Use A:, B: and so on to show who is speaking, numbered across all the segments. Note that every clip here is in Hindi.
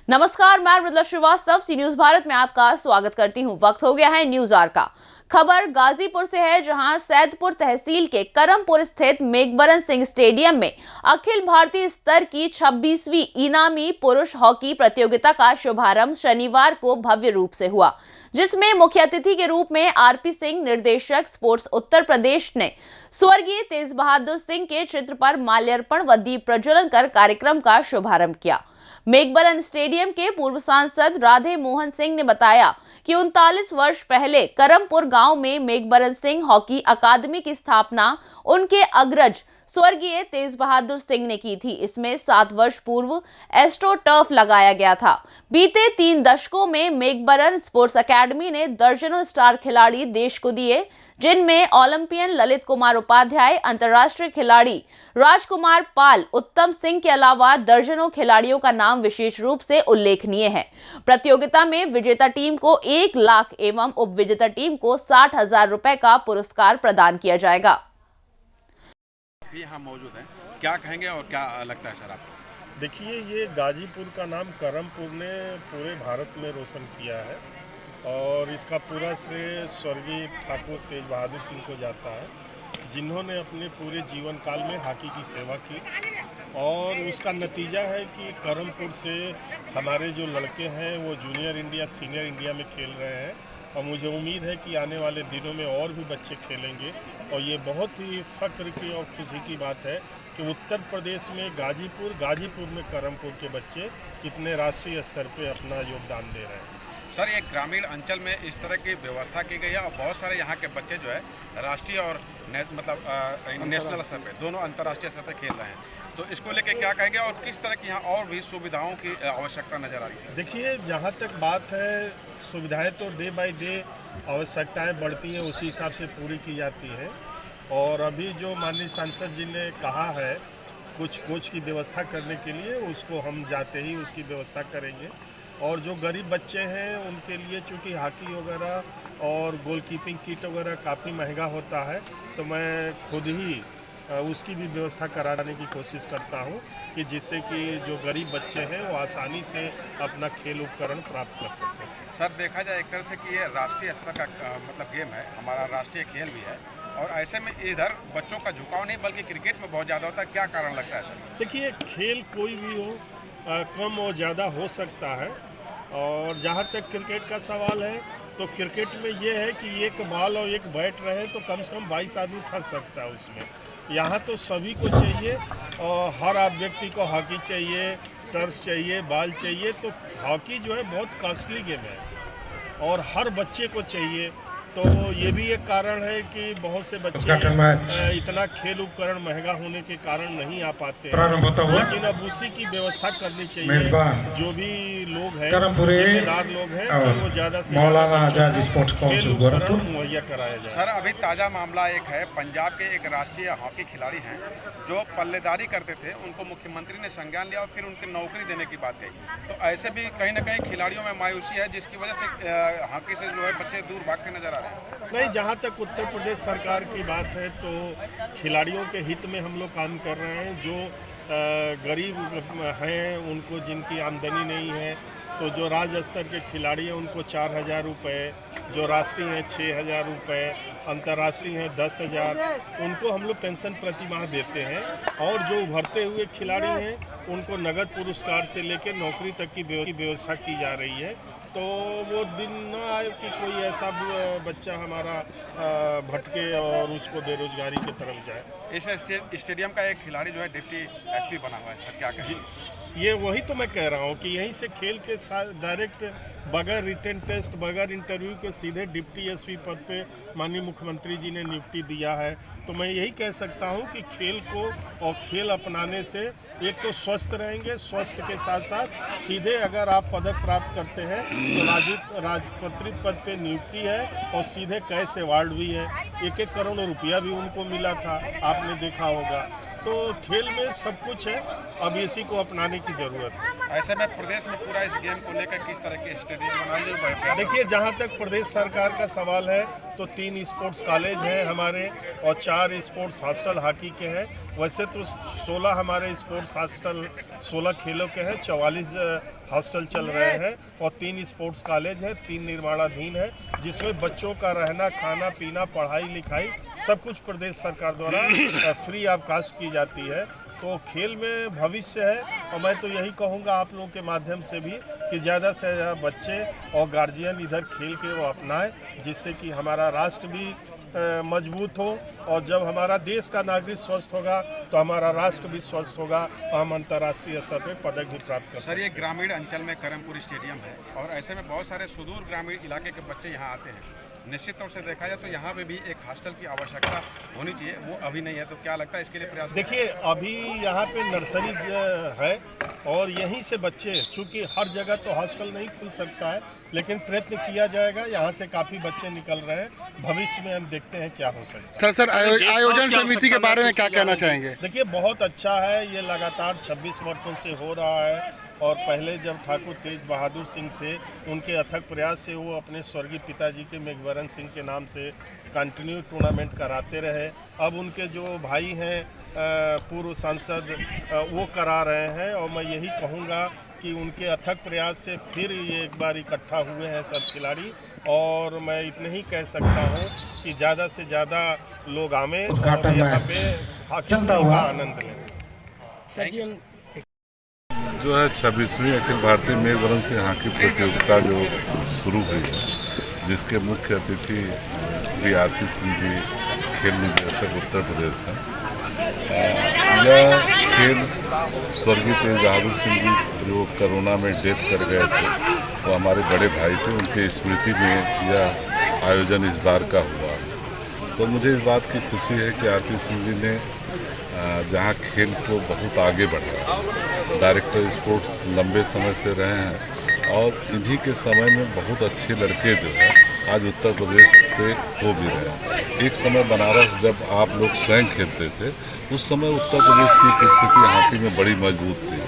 A: नमस्कार, मैं मृदुला श्रीवास्तव सी न्यूज भारत में आपका स्वागत करती हूं। वक्त हो गया है न्यूज आवर का। खबर गाजीपुर से है, जहां सैदपुर तहसील के करमपुर स्थित मेघबरन सिंह स्टेडियम में अखिल भारतीय स्तर की 26वीं इनामी पुरुष हॉकी प्रतियोगिता का शुभारंभ शनिवार को भव्य रूप से हुआ, जिसमें मुख्य अतिथि के रूप में आरपी सिंह, निर्देशक स्पोर्ट्स उत्तर प्रदेश, ने स्वर्गीय तेज बहादुर सिंह के चित्र पर माल्यार्पण व दीप प्रज्वलन कर कार्यक्रम का शुभारंभ किया। मेघबरन स्टेडियम के पूर्व सांसद राधे मोहन सिंह ने बताया कि 39 वर्ष पहले करमपुर गांव में मेघबरन सिंह हॉकी अकादमी की स्थापना उनके अग्रज स्वर्गीय तेज बहादुर सिंह ने की थी। इसमें 7 वर्ष पूर्व एस्ट्रो टर्फ लगाया गया था। बीते 3 दशकों में मेघबरन स्पोर्ट्स अकेडमी ने दर्जनों स्टार खिलाड़ी देश को दिए, जिनमें ओलंपियन ललित कुमार उपाध्याय, अंतर्राष्ट्रीय खिलाड़ी राजकुमार पाल, उत्तम सिंह के अलावा दर्जनों खिलाड़ियों का नाम विशेष रूप से उल्लेखनीय है। प्रतियोगिता में विजेता टीम को 1 लाख एवं उपविजेता टीम को 60,000 रुपए का पुरस्कार प्रदान किया जाएगा।
B: भी यहाँ मौजूद हैं, क्या कहेंगे और क्या लगता है सर आपको?
C: देखिए, ये गाजीपुर का नाम करमपुर ने पूरे भारत में रोशन किया है और इसका पूरा श्रेय स्वर्गीय ठाकुर तेज बहादुर सिंह को जाता है, जिन्होंने अपने पूरे जीवन काल में हॉकी की सेवा की। और उसका नतीजा है कि करमपुर से हमारे जो लड़के हैं वो जूनियर इंडिया, सीनियर इंडिया में खेल रहे हैं और मुझे उम्मीद है कि आने वाले दिनों में और भी बच्चे खेलेंगे। और ये बहुत ही फख्र की और खुशी की बात है कि उत्तर प्रदेश में गाजीपुर में करमपुर के बच्चे इतने राष्ट्रीय स्तर पे अपना योगदान दे रहे हैं।
B: सर, एक ग्रामीण अंचल में इस तरह की व्यवस्था की गई है और बहुत सारे यहाँ के बच्चे जो है राष्ट्रीय और नेशनल स्तर पे, दोनों अंतर्राष्ट्रीय स्तर पे खेल रहे हैं, तो इसको लेके क्या कहेंगे और किस तरह की यहाँ और भी सुविधाओं की आवश्यकता नजर आ रही है?
C: देखिए, जहाँ तक बात है, सुविधाएं तो डे बाय डे आवश्यकताएं बढ़ती हैं, उसी हिसाब से पूरी की जाती है। और अभी जो माननीय सांसद जी ने कहा है कुछ कोच की व्यवस्था करने के लिए, उसको हम जाते ही उसकी व्यवस्था करेंगे। और जो गरीब बच्चे हैं उनके लिए, चूँकि हॉकी वगैरह और गोलकीपिंग किट वगैरह काफ़ी महंगा होता है, तो मैं खुद ही उसकी भी व्यवस्था कराने की कोशिश करता हूं कि जिससे कि जो गरीब बच्चे हैं वो आसानी से अपना खेल उपकरण प्राप्त कर सकें।
B: सर, देखा जाए एक तरह से कि ये राष्ट्रीय स्तर का गेम है, हमारा राष्ट्रीय खेल भी है, और ऐसे में इधर बच्चों का झुकाव नहीं बल्कि क्रिकेट में बहुत ज़्यादा होता है, क्या कारण लगता है सर?
C: देखिए, खेल कोई भी हो, कम और ज़्यादा हो सकता है। और जहाँ तक क्रिकेट का सवाल है, तो क्रिकेट में ये है कि एक बॉल और एक बैट रहे तो कम से कम 22 आदमी फंस सकता है उसमें। यहाँ तो सभी को चाहिए और हर व्यक्ति को हॉकी चाहिए, टर्फ चाहिए, बॉल चाहिए। तो हॉकी जो है बहुत कॉस्टली गेम है और हर बच्चे को चाहिए। तो ये भी एक कारण है कि बहुत से बच्चे इतना खेल उपकरण महंगा होने के कारण नहीं आ पाते हैं, लेकिन अब उसी की व्यवस्था करनी चाहिए। जो भी लोग हैं, जिम्मेदार लोग हैं, कि वो ज़्यादा से खेल उपकरण मुहैया कराया जाए।
B: सर, अभी ताज़ा मामला एक है, पंजाब के एक राष्ट्रीय हॉकी खिलाड़ी हैं जो पल्लेदारी करते थे, उनको मुख्यमंत्री ने संज्ञान लिया और फिर उनकी नौकरी देने की बात कही। तो ऐसे भी कहीं ना कहीं खिलाड़ियों में मायूसी है, जिसकी वजह से हॉकी से जो है बच्चे दूर भागते नजर आ रहे हैं।
C: नहीं, जहाँ तक उत्तर प्रदेश सरकार की बात है तो खिलाड़ियों के हित में हम लोग काम कर रहे हैं। जो गरीब हैं, उनको जिनकी आमदनी नहीं है, तो जो राज्य स्तर के खिलाड़ी हैं उनको 4,000 रुपये, जो राष्ट्रीय हैं 6,000 रुपये, अंतर्राष्ट्रीय हैं 10,000, उनको हम लोग पेंशन प्रति माह देते हैं। और जो उभरते हुए खिलाड़ी हैं उनको नगद पुरस्कार से लेकर नौकरी तक की व्यवस्था की जा रही है। तो वो दिन न आए कि कोई ऐसा बच्चा हमारा भटके और उसको बेरोजगारी की तरफ जाए।
B: इस स्टेडियम का एक खिलाड़ी जो है डिप्टी एसपी बना हुआ है सर, क्या कहें?
C: ये वही तो मैं कह रहा हूँ कि यहीं से खेल के साथ डायरेक्ट, बगैर रिटन टेस्ट, बगैर इंटरव्यू के सीधे डिप्टी एसपी पद पे माननीय मुख्यमंत्री जी ने नियुक्ति दिया है। तो मैं यही कह सकता हूँ कि खेल को और खेल अपनाने से एक तो स्वस्थ रहेंगे, स्वस्थ के साथ साथ सीधे अगर आप पदक प्राप्त करते हैं तो राजपत्रित पद पे नियुक्ति है और सीधे कैश अवार्ड भी है। 1-1 करोड़ रुपया भी उनको मिला था, आपने देखा होगा। तो खेल में सब कुछ है, अब इसी को अपनाने की ज़रूरत है।
B: ऐसे में प्रदेश में पूरा इस गेम को लेकर किस तरह के स्टेडियम बना लिए?
C: देखिए, जहाँ तक प्रदेश सरकार का सवाल है तो 3 स्पोर्ट्स कॉलेज हैं हमारे और 4 स्पोर्ट्स हॉस्टल हॉकी के हैं। वैसे तो 16 हमारे स्पोर्ट्स हॉस्टल 16 खेलों के हैं, 44 हॉस्टल चल रहे हैं और 3 स्पोर्ट्स कॉलेज हैं, 3 निर्माणाधीन है, जिसमें बच्चों का रहना, खाना पीना, पढ़ाई लिखाई सब कुछ प्रदेश सरकार द्वारा फ्री ऑफ कॉस्ट की जाती है। तो खेल में भविष्य है और मैं तो यही कहूँगा आप लोगों के माध्यम से भी कि ज़्यादा से ज़्यादा बच्चे और गार्जियन इधर खेल के वो अपनाएं, जिससे कि हमारा राष्ट्र भी मजबूत हो और जब हमारा देश का नागरिक स्वस्थ होगा तो हमारा राष्ट्र भी स्वस्थ होगा और हम अंतर्राष्ट्रीय स्तर पर पदक भी प्राप्त कर सकते हैं।
B: सर, ये ग्रामीण अंचल में करमपुर स्टेडियम है और ऐसे में बहुत सारे सुदूर ग्रामीण इलाके के बच्चे यहाँ आते हैं। निश्चित तौर से देखा जाए तो यहाँ पे भी एक हॉस्टल की आवश्यकता होनी चाहिए, वो अभी नहीं है, तो क्या लगता है इसके लिए प्रयास?
C: देखिए, अभी यहाँ पे नर्सरी है और यहीं से बच्चे, चूँकि हर जगह तो हॉस्टल नहीं खुल सकता है, लेकिन प्रयत्न किया जाएगा। यहाँ से काफ़ी बच्चे निकल रहे हैं, भविष्य में हम देखते हैं क्या हो सकता है।
D: सर आयोजन समिति के बारे में क्या कहना चाहेंगे?
C: देखिए, बहुत अच्छा है, ये लगातार 26 वर्षों से हो रहा है और पहले जब ठाकुर तेज बहादुर सिंह थे, उनके अथक प्रयास से वो अपने स्वर्गीय पिताजी के मेघवरण सिंह के नाम से कंटिन्यू टूर्नामेंट कराते रहे। अब उनके जो भाई हैं पूर्व सांसद, वो करा रहे हैं और मैं यही कहूँगा कि उनके अथक प्रयास से फिर ये एक बार इकट्ठा हुए हैं सब खिलाड़ी और मैं इतना ही कह सकता हूँ कि ज़्यादा से ज़्यादा लोग आवें और यहाँ पे हॉकी का आनंद लें।
E: जो है 26वीं अखिल भारतीय मेघवरण सिंह हॉकी प्रतियोगिता जो शुरू हुई है, जिसके मुख्य अतिथि श्री आरपी सिंह जी, खेल निदेशक उत्तर प्रदेश हैं। यह खेल स्वर्गीय तेज बहादुर सिंह जी जो कोरोना में डेथ कर गए थे, वो हमारे बड़े भाई थे, उनके स्मृति में यह आयोजन इस बार का हुआ। तो मुझे इस बात की खुशी है कि आरपी सिंह जी ने जहाँ खेल को बहुत आगे बढ़ाया, डायरेक्टर स्पोर्ट्स लंबे समय से रहे हैं और इन्हीं के समय में बहुत अच्छे लड़के जो है आज उत्तर प्रदेश से हो भी रहे हैं। एक समय बनारस जब आप लोग स्वयं खेलते थे, उस समय उत्तर प्रदेश की एक स्थिति हॉकी में बड़ी मजबूत थी।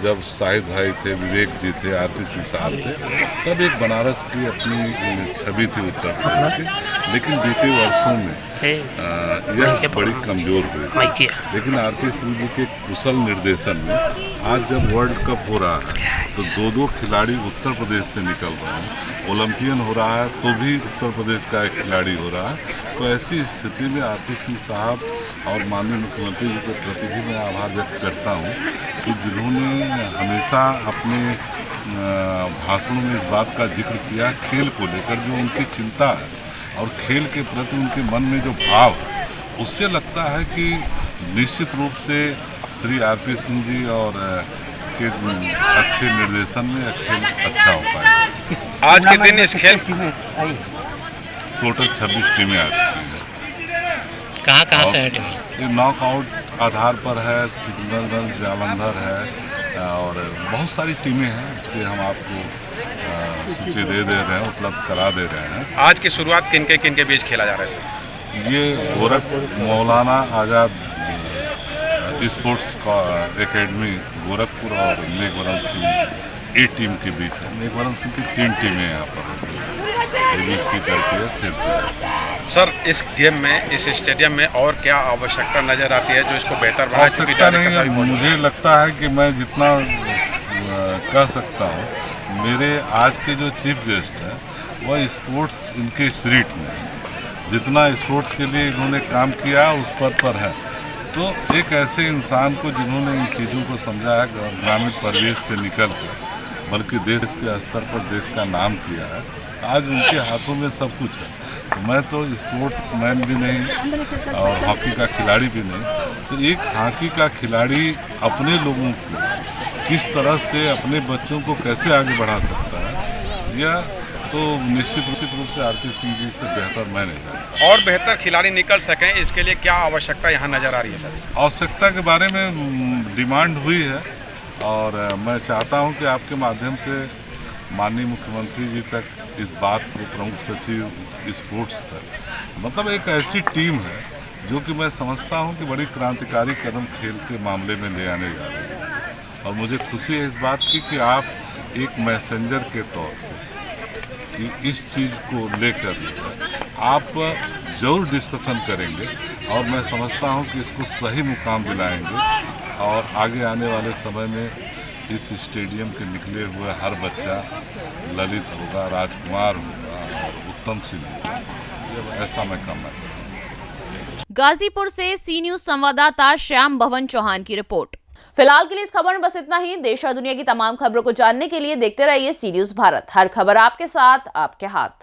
E: जब शाहिद भाई थे, विवेक जी थे, आरपी सिंह साहब थे, तब एक बनारस की अपनी छवि थी उत्तर प्रदेश की। लेकिन बीते वर्षों में यह बड़ी कमज़ोर हुई। लेकिन आरपी सिंह जी के कुशल निर्देशन में आज जब वर्ल्ड कप हो रहा है तो 2-2 खिलाड़ी उत्तर प्रदेश से निकल रहे हैं। ओलंपियन हो रहा है तो भी उत्तर प्रदेश का एक खिलाड़ी हो रहा है। तो ऐसी स्थिति में आरपी सिंह साहब और माननीय मुख्यमंत्री जी के प्रति भी मैं आभार व्यक्त करता हूँ कि जिन्होंने हमेशा अपने भाषणों में इस बात का जिक्र किया, खेल को लेकर जो उनकी चिंता है और खेल के प्रति उनके मन में जो भाव है, उससे लगता है कि निश्चित रूप से श्री आरपी सिंह जी और के अच्छे निर्देशन में खेल अच्छा हो पाएगा।
B: आज के दिन इस खेल
E: टोटल 26 टीमें आ चुकी हैं।
F: कहाँ से है टीमें?
E: ये नॉकआउट आधार पर है, सिकंदरगंज, जालंधर है और बहुत सारी टीमें हैं, इसलिए हम आपको सूची दे रहे हैं, उपलब्ध करा दे रहे हैं।
B: आज की शुरुआत किन के बीच खेला जा रहा है सर?
E: ये गोरखपुर मौलाना आज़ाद स्पोर्ट्स एकेडमी गोरखपुर और मेघवरण सिंह ए टीम के बीच है। मेघवरण सिंह की 3 टीमें यहाँ पर ABC करके खेलते हैं।
B: सर, इस गेम में, इस स्टेडियम में और क्या आवश्यकता नज़र आती है जो इसको बेहतर बना?
E: आवश्यकता नहीं है, मुझे लगता है कि मैं जितना कह सकता हूँ, मेरे आज के जो चीफ गेस्ट हैं वह स्पोर्ट्स इनके स्पिरिट में है। जितना स्पोर्ट्स के लिए इन्होंने काम किया उस पद पर है। तो एक ऐसे इंसान को जिन्होंने इन चीज़ों को समझा है, ग्रामीण परिवेश से निकल कर बल्कि देश के स्तर पर देश का नाम किया है, आज उनके हाथों में सब कुछ है। तो मैं तो स्पोर्ट्स मैन भी नहीं और हॉकी का खिलाड़ी भी नहीं। तो एक हॉकी का खिलाड़ी अपने लोगों को किस तरह से, अपने बच्चों को कैसे आगे बढ़ा सकता है, यह तो निश्चित रूप से आरपी सिंह जी से बेहतर मैं नहीं जानता।
B: और बेहतर खिलाड़ी निकल सकें, इसके लिए क्या आवश्यकता यहाँ नज़र आ रही है सर?
E: आवश्यकता के बारे में डिमांड हुई है और मैं चाहता हूँ कि आपके माध्यम से माननीय मुख्यमंत्री जी तक इस बात को, प्रमुख सचिव स्पोर्ट्स तक, मतलब एक ऐसी टीम है जो कि मैं समझता हूँ कि बड़ी क्रांतिकारी कदम खेल के मामले में ले आने जा रही है। और मुझे खुशी है इस बात की कि आप एक मैसेंजर के तौर पे कि इस चीज़ को लेकर आप जरूर डिस्कशन करेंगे और मैं समझता हूं कि इसको सही मुकाम दिलाएंगे और आगे आने वाले समय में इस स्टेडियम के निकले हुए हर बच्चा ललित होगा, राजकुमार होगा और उत्तम सिंह होगा, ऐसा मैं कामना करता हूं।
A: गाजीपुर से सी न्यूज संवाददाता श्याम भवन चौहान की रिपोर्ट। फिलहाल के लिए इस खबर में बस इतना ही। देश और दुनिया की तमाम खबरों को जानने के लिए देखते रहिए सी न्यूज भारत। हर खबर आपके साथ, आपके हाथ।